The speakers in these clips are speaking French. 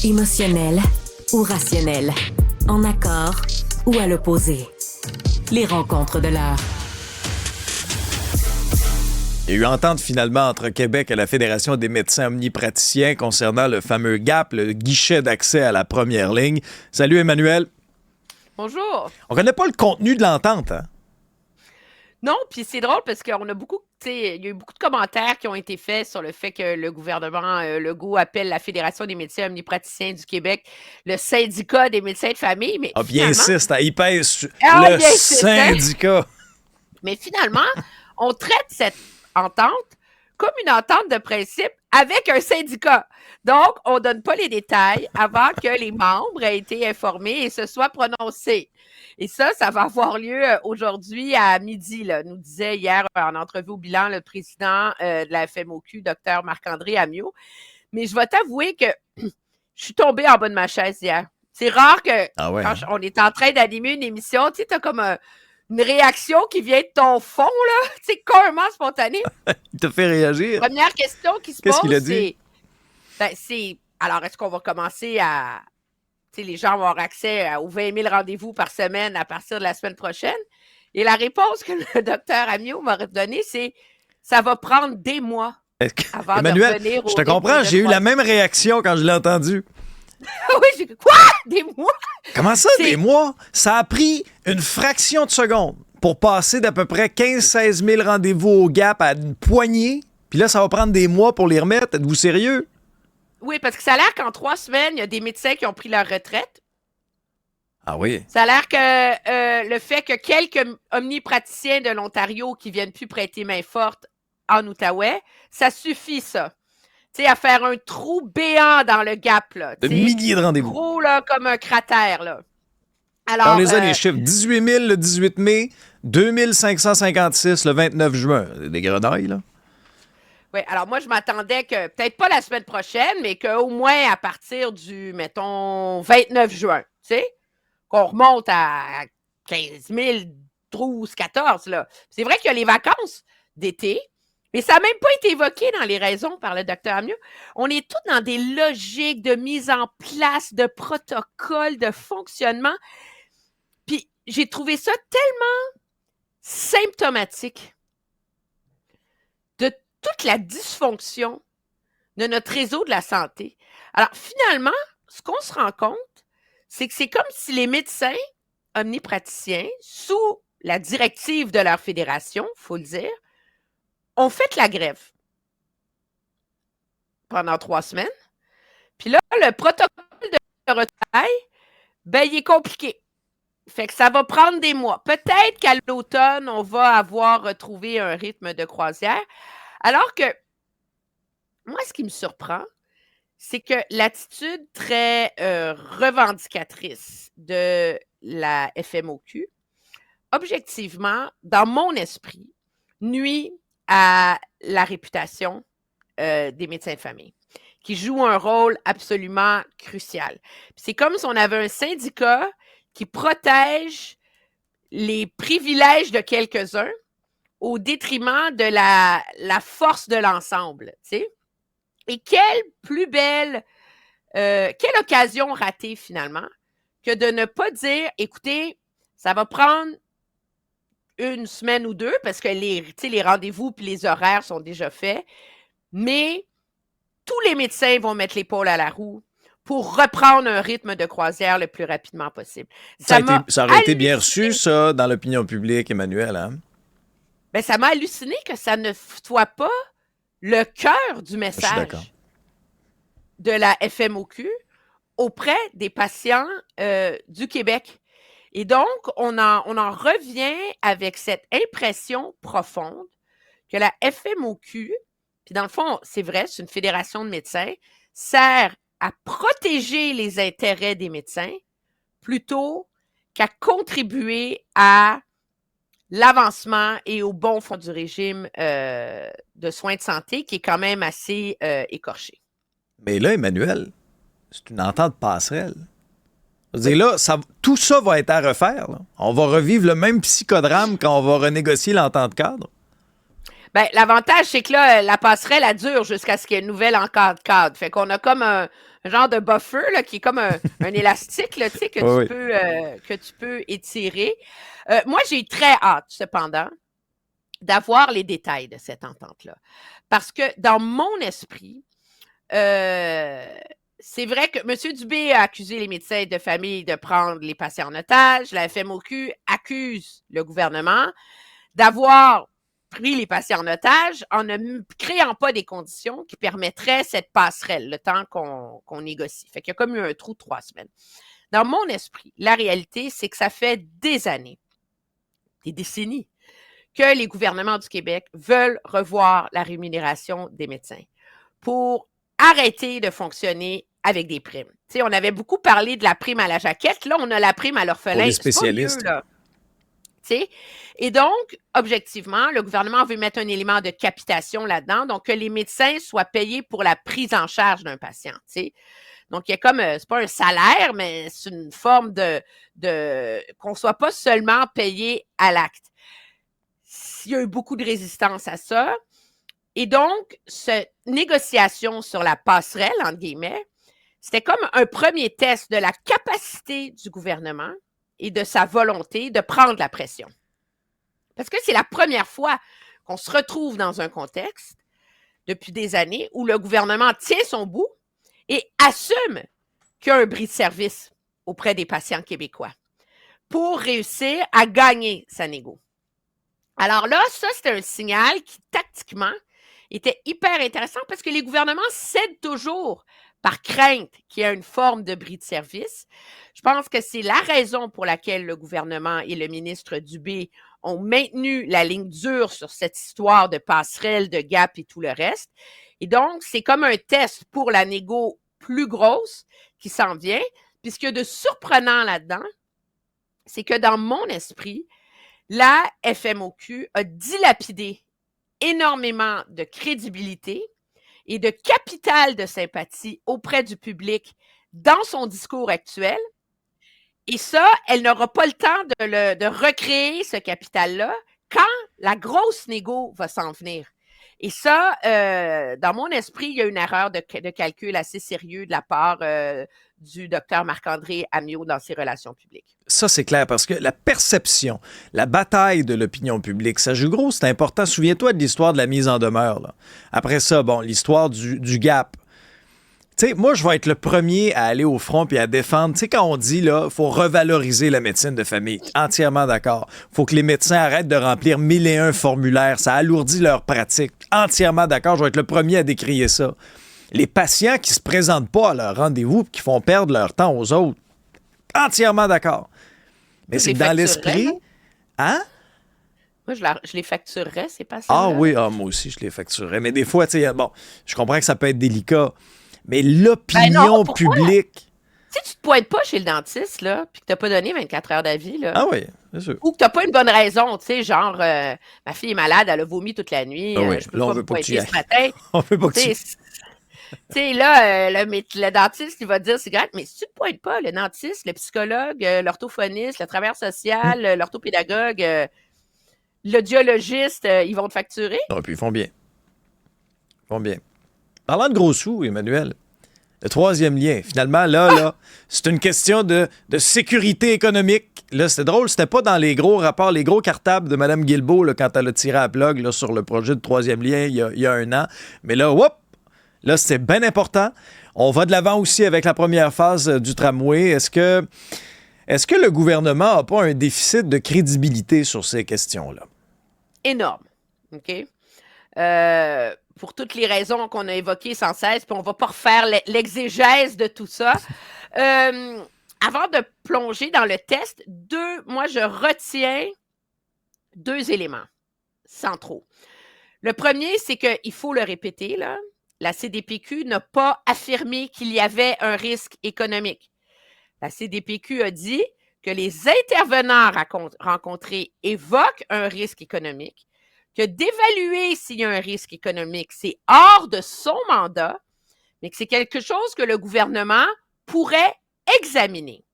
Émotionnel ou rationnel, en accord ou à l'opposé. Les rencontres de l'heure. Il y a eu entente finalement entre Québec et la Fédération des médecins omnipraticiens concernant le fameux GAP, le guichet d'accès à la première ligne. Salut Emmanuel. Bonjour. On connaît pas le contenu de l'entente, hein? Non, puis c'est drôle parce qu'on a beaucoup, tu sais, il y a eu beaucoup de commentaires qui ont été faits sur le fait que le gouvernement Legault appelle la Fédération des médecins omnipraticiens du Québec le syndicat des médecins de famille, mais Ah, puis il insiste, il pèse sur il le insiste, hein? syndicat. Mais finalement, on traite cette entente comme une entente de principe avec un syndicat. Donc, on ne donne pas les détails avant que les membres aient été informés et se soient prononcés. Et ça va avoir lieu aujourd'hui à midi, là, nous disait hier en entrevue au bilan le président de la FMOQ, Dr Marc-André Ammiot. Mais je vais t'avouer que je suis tombée en bas de ma chaise hier. C'est rare que quand on est en train d'animer une émission, tu sais, t'as comme une réaction qui vient de ton fond, là, tu sais, carrément spontanée. Il t'a fait réagir. Première question qui se pose, Qu'est-ce qu'il a dit? Alors, est-ce qu'on va commencer à... Tu sais, les gens vont avoir accès aux 20 000 rendez-vous par semaine à partir de la semaine prochaine? Et la réponse que le docteur Ammiot m'a donnée, c'est ça va prendre des mois avant Emmanuel, de revenir au je te comprends, j'ai eu la même réaction quand je l'ai entendu. Oui, j'ai dit, quoi? Des mois? Comment ça, des mois? Ça a pris une fraction de seconde pour passer d'à peu près 15-16 000 rendez-vous au GAP à une poignée. Puis là, ça va prendre des mois pour les remettre. Êtes-vous sérieux? Oui, parce que ça a l'air qu'en 3 semaines, il y a des médecins qui ont pris leur retraite. Ah oui? Ça a l'air que le fait que quelques omnipraticiens de l'Ontario qui viennent plus prêter main forte en Outaouais, ça suffit, ça. Tu sais, à faire un trou béant dans le GAP, là. De milliers de rendez-vous. Gros, là, comme un cratère, là. Alors, on les a, les chiffres. 18 000 le 18 mai, 2 556 le 29 juin. Des grenailles, là. Oui, alors moi, je m'attendais que, peut-être pas la semaine prochaine, mais qu'au moins à partir du, mettons, 29 juin, tu sais, qu'on remonte à 15 000, 12, 14, là. C'est vrai qu'il y a les vacances d'été, mais ça n'a même pas été évoqué dans les raisons par le docteur Ammiot. On est tous dans des logiques de mise en place, de protocoles, de fonctionnement. Puis j'ai trouvé ça tellement symptomatique de toute la dysfonction de notre réseau de la santé. Alors finalement, ce qu'on se rend compte, c'est que c'est comme si les médecins omnipraticiens, sous la directive de leur fédération, il faut le dire, ont fait la grève pendant 3 semaines. Puis là, le protocole de retrait, ben, il est compliqué. Fait que ça va prendre des mois. Peut-être qu'à l'automne, on va avoir retrouvé un rythme de croisière. Alors que, moi, ce qui me surprend, c'est que l'attitude très revendicatrice de la FMOQ, objectivement, dans mon esprit, nuit à la réputation des médecins de famille, qui jouent un rôle absolument crucial. Puis c'est comme si on avait un syndicat qui protège les privilèges de quelques-uns au détriment de la force de l'ensemble, tu sais. Et quelle occasion ratée finalement que de ne pas dire, écoutez, ça va prendre 1 semaine ou 2 parce que les rendez-vous puis les horaires sont déjà faits, mais tous les médecins vont mettre l'épaule à la roue pour reprendre un rythme de croisière le plus rapidement possible. Ça aurait été bien reçu, ça, dans l'opinion publique, Emmanuel, hein? Ben, ça m'a halluciné que ça ne soit pas le cœur du message de la FMOQ auprès des patients du Québec. Et donc, on en revient avec cette impression profonde que la FMOQ, puis dans le fond, c'est vrai, c'est une fédération de médecins, sert à protéger les intérêts des médecins plutôt qu'à contribuer à l'avancement et au bon fond du régime de soins de santé qui est quand même assez écorché. Mais là, Emmanuel, c'est une entente passerelle. Je veux dire, là, tout ça va être à refaire. Là. On va revivre le même psychodrame quand on va renégocier l'entente cadre. Ben, l'avantage, c'est que là, la passerelle, elle dure jusqu'à ce qu'il y ait une nouvelle cadre. Fait qu'on a comme un genre de buffer, là, qui est comme un élastique, là, tu sais, Oui, oui. que tu peux étirer. Moi, j'ai très hâte, cependant, d'avoir les détails de cette entente-là. Parce que dans mon esprit, c'est vrai que M. Dubé a accusé les médecins de famille de prendre les patients en otage. La FMOQ accuse le gouvernement d'avoir pris les patients en otage en ne créant pas des conditions qui permettraient cette passerelle, le temps qu'on négocie. Fait qu'il y a comme eu un trou de 3 semaines. Dans mon esprit, la réalité, c'est que ça fait des années, des décennies, que les gouvernements du Québec veulent revoir la rémunération des médecins pour arrêter de fonctionner avec des primes. Tu sais, on avait beaucoup parlé de la prime à la jaquette. Là, on a la prime à Pour l'orphelin. les C'est pas mieux, spécialistes. là. Tu sais? Et donc, objectivement, le gouvernement veut mettre un élément de capitation là-dedans, donc que les médecins soient payés pour la prise en charge d'un patient. Tu sais? Donc, il y a comme, c'est pas un salaire, mais c'est une forme qu'on soit pas seulement payé à l'acte. Il y a eu beaucoup de résistance à ça. Et donc, cette négociation sur la passerelle, entre guillemets, c'était comme un premier test de la capacité du gouvernement et de sa volonté de prendre la pression. Parce que c'est la première fois qu'on se retrouve dans un contexte, depuis des années, où le gouvernement tient son bout et assume qu'il y a un bris de service auprès des patients québécois pour réussir à gagner sa négo. Alors là, ça, c'était un signal qui, tactiquement, était hyper intéressant parce que les gouvernements cèdent toujours par crainte qu'il y ait une forme de bris de service. Je pense que c'est la raison pour laquelle le gouvernement et le ministre Dubé ont maintenu la ligne dure sur cette histoire de passerelle, de gap et tout le reste. Et donc, c'est comme un test pour la négo plus grosse qui s'en vient. Puis ce qu'il y a de surprenant là-dedans, c'est que dans mon esprit, la FMOQ a dilapidé énormément de crédibilité et de capital de sympathie auprès du public dans son discours actuel. Et ça, elle n'aura pas le temps de recréer ce capital-là quand la grosse négo va s'en venir. Et ça, dans mon esprit, il y a une erreur de calcul assez sérieux de la part du docteur Marc-André Ammiot dans ses relations publiques. Ça, c'est clair, parce que la perception, la bataille de l'opinion publique, ça joue gros, c'est important. Souviens-toi de l'histoire de la mise en demeure, là. Après ça, bon, l'histoire du gap. Tu sais, moi, je vais être le premier à aller au front puis à défendre. Tu sais, quand on dit, là, il faut revaloriser la médecine de famille, entièrement d'accord. Il faut que les médecins arrêtent de remplir 1001 formulaires. Ça alourdit leur pratique. Entièrement d'accord. Je vais être le premier à décrier ça. Les patients qui se présentent pas à leur rendez-vous et qui font perdre leur temps aux autres, entièrement d'accord. Mais c'est que dans l'esprit... Hein? Moi, je les facturerais, ces patients-là. Ah oui, moi aussi, je les facturerais. Mais des fois, tu sais, bon, je comprends que ça peut être délicat. Mais l'opinion publique... Si tu te pointes pas chez le dentiste, là, puis que tu n'as pas donné 24 heures d'avis, là, ah oui, bien sûr. Ou que tu n'as pas une bonne raison, tu sais, genre, ma fille est malade, elle a vomi toute la nuit, ah oui. je peux là, pas me pointer ce matin. On veut pas que tu... Tu sais, là, le dentiste, il va te dire, c'est grave, mais si tu ne te pointes pas, le dentiste, le psychologue, l'orthophoniste, le travailleur social, l'orthopédagogue, l'audiologiste, ils vont te facturer. Non, puis ils font bien. Ils font bien. Parlant de gros sous, Emmanuel, le troisième lien, finalement, là, c'est une question de sécurité économique. Là, c'était drôle, c'était pas dans les gros rapports, les gros cartables de Mme Guilbeault, là, quand elle a tiré à la plug là, sur le projet de troisième lien il y a un an. Mais là, là, c'est bien important. On va de l'avant aussi avec la première phase du tramway. Est-ce que le gouvernement n'a pas un déficit de crédibilité sur ces questions-là? Énorme. OK? Pour toutes les raisons qu'on a évoquées sans cesse, puis on ne va pas refaire l'exégèse de tout ça. Avant de plonger dans le test, moi, je retiens 2 éléments centraux. Le premier, c'est qu'il faut le répéter, là, la CDPQ n'a pas affirmé qu'il y avait un risque économique. La CDPQ a dit que les intervenants rencontrés évoquent un risque économique, que d'évaluer s'il y a un risque économique, c'est hors de son mandat, mais que c'est quelque chose que le gouvernement pourrait examiner.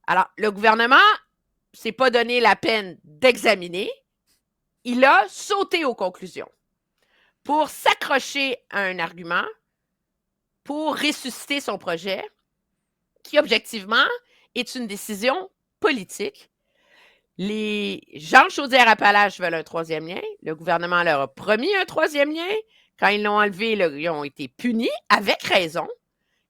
Alors, le gouvernement ne s'est pas donné la peine d'examiner, il a sauté aux conclusions pour s'accrocher à un argument, pour ressusciter son projet, qui objectivement est une décision politique. Les gens de Chaudière-Appalaches veulent un troisième lien. Le gouvernement leur a promis un troisième lien. Quand ils l'ont enlevé, ils ont été punis avec raison.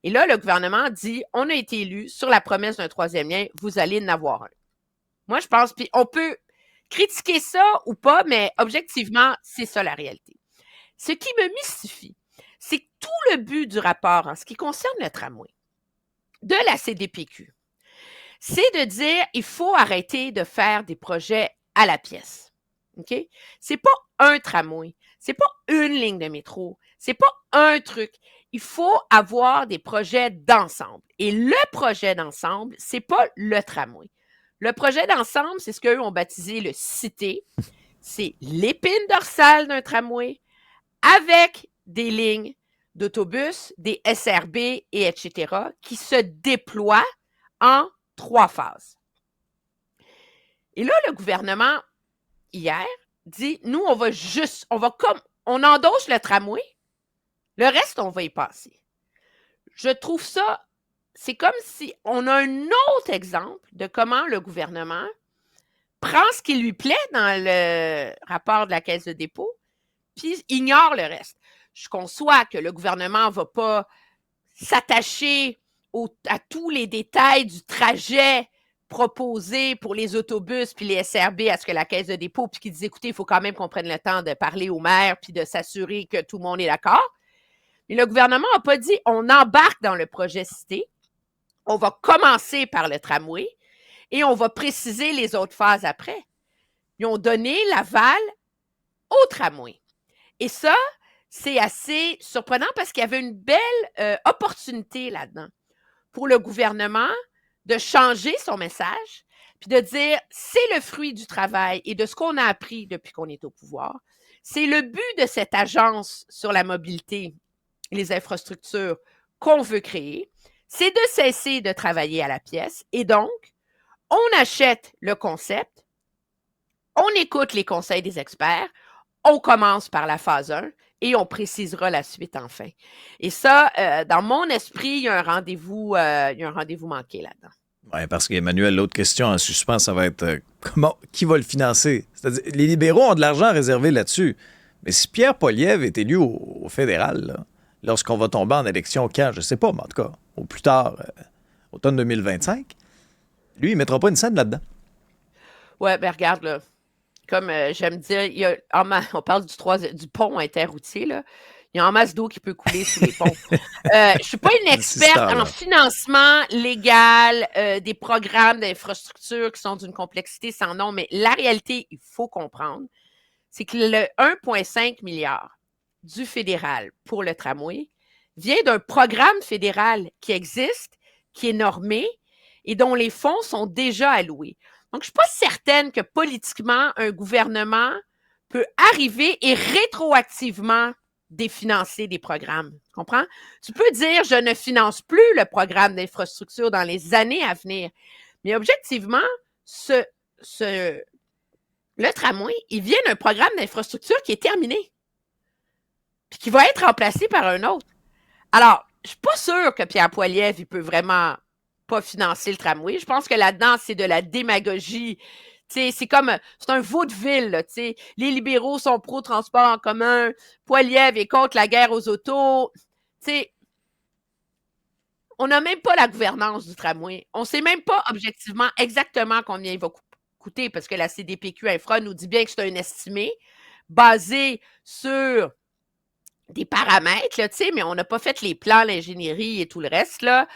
Et là, le gouvernement dit, on a été élus sur la promesse d'un troisième lien, vous allez en avoir un. Moi, je pense, puis on peut critiquer ça ou pas, mais objectivement, c'est ça la réalité. Ce qui me mystifie, c'est que tout le but du rapport en ce qui concerne le tramway de la CDPQ, c'est de dire il faut arrêter de faire des projets à la pièce. OK? C'est pas un tramway, c'est pas une ligne de métro, c'est pas un truc. Il faut avoir des projets d'ensemble. Et le projet d'ensemble, c'est pas le tramway. Le projet d'ensemble, c'est ce qu'eux ont baptisé le cité. C'est l'épine dorsale d'un tramway avec des lignes d'autobus, des SRB et etc. qui se déploient en 3 phases. Et là, le gouvernement, hier, dit, nous, on endosse le tramway, le reste, on va y passer. Je trouve ça, c'est comme si on a un autre exemple de comment le gouvernement prend ce qui lui plaît dans le rapport de la Caisse de dépôt, puis ignore le reste. Je conçois que le gouvernement ne va pas s'attacher à tous les détails du trajet proposé pour les autobus puis les SRB à ce que la Caisse de dépôt, puis qui dit, écoutez, il faut quand même qu'on prenne le temps de parler au maire puis de s'assurer que tout le monde est d'accord. Mais le gouvernement n'a pas dit, on embarque dans le projet cité, on va commencer par le tramway et on va préciser les autres phases après. Ils ont donné l'aval au tramway. Et ça, c'est assez surprenant parce qu'il y avait une belle opportunité là-dedans pour le gouvernement de changer son message puis de dire c'est le fruit du travail et de ce qu'on a appris depuis qu'on est au pouvoir. C'est le but de cette agence sur la mobilité et les infrastructures qu'on veut créer. C'est de cesser de travailler à la pièce et donc, on achète le concept, on écoute les conseils des experts, on commence par la phase 1 et on précisera la suite enfin. Et ça, dans mon esprit, il y a un rendez-vous manqué là-dedans. Oui, parce qu'Emmanuel, l'autre question en suspens, ça va être qui va le financer? C'est-à-dire, les libéraux ont de l'argent réservé là-dessus. Mais si Pierre Poilievre est élu au fédéral, là, lorsqu'on va tomber en élection quand, je ne sais pas, mais en tout cas, au plus tard, automne 2025, lui, il ne mettra pas une scène là-dedans. Ouais, ben regarde, là. Comme j'aime dire, on parle du pont interroutier, là. Il y a en masse d'eau qui peut couler sous les ponts. Je ne suis pas une experte en financement légal des programmes d'infrastructure qui sont d'une complexité sans nom, mais la réalité, il faut comprendre, c'est que le 1,5 milliard du fédéral pour le tramway vient d'un programme fédéral qui existe, qui est normé et dont les fonds sont déjà alloués. Donc, je ne suis pas certaine que politiquement, un gouvernement peut arriver et rétroactivement définancer des programmes. Tu comprends? Tu peux dire, je ne finance plus le programme d'infrastructure dans les années à venir. Mais objectivement, le tramway, il vient d'un programme d'infrastructure qui est terminé. Puis qui va être remplacé par un autre. Alors, je ne suis pas sûre que Pierre Poilievre, il peut vraiment pas financer le tramway. Je pense que là-dedans, c'est de la démagogie. T'sais, c'est un vaudeville. Là, les libéraux sont pro-transport en commun. Poilievre est contre la guerre aux autos. T'sais, on n'a même pas la gouvernance du tramway. On ne sait même pas objectivement exactement combien il va coûter parce que la CDPQ Infra nous dit bien que c'est un estimé basé sur des paramètres, là, mais on n'a pas fait les plans, l'ingénierie et tout le reste. Là.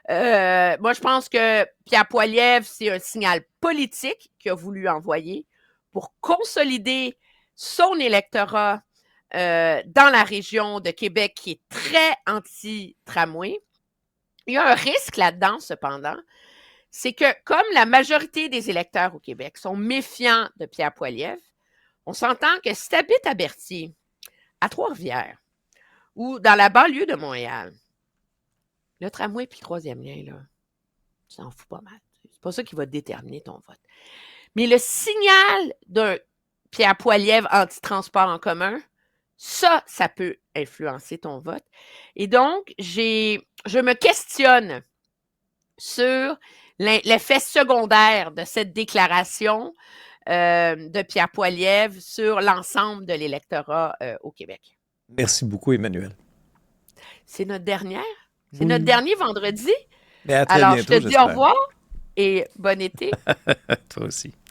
Moi, je pense que Pierre Poilievre, c'est un signal politique qu'il a voulu envoyer pour consolider son électorat dans la région de Québec qui est très anti-tramway. Il y a un risque là-dedans, cependant, c'est que comme la majorité des électeurs au Québec sont méfiants de Pierre Poilievre, on s'entend que si tu habites à Berthier, à Trois-Rivières, ou dans la banlieue de Montréal, le tramway puis le troisième lien, là, tu t'en fous pas mal. C'est pas ça qui va déterminer ton vote. Mais le signal Pierre Poilievre anti-transport en commun, ça peut influencer ton vote. Et donc, je me questionne sur l'effet secondaire de cette déclaration de Pierre Poilievre sur l'ensemble de l'électorat au Québec. Merci beaucoup, Emmanuel. C'est notre dernière? C'est Oui. notre dernier vendredi? Mais à très Alors, bientôt, je te dis j'espère. au revoir et bon été. Toi aussi.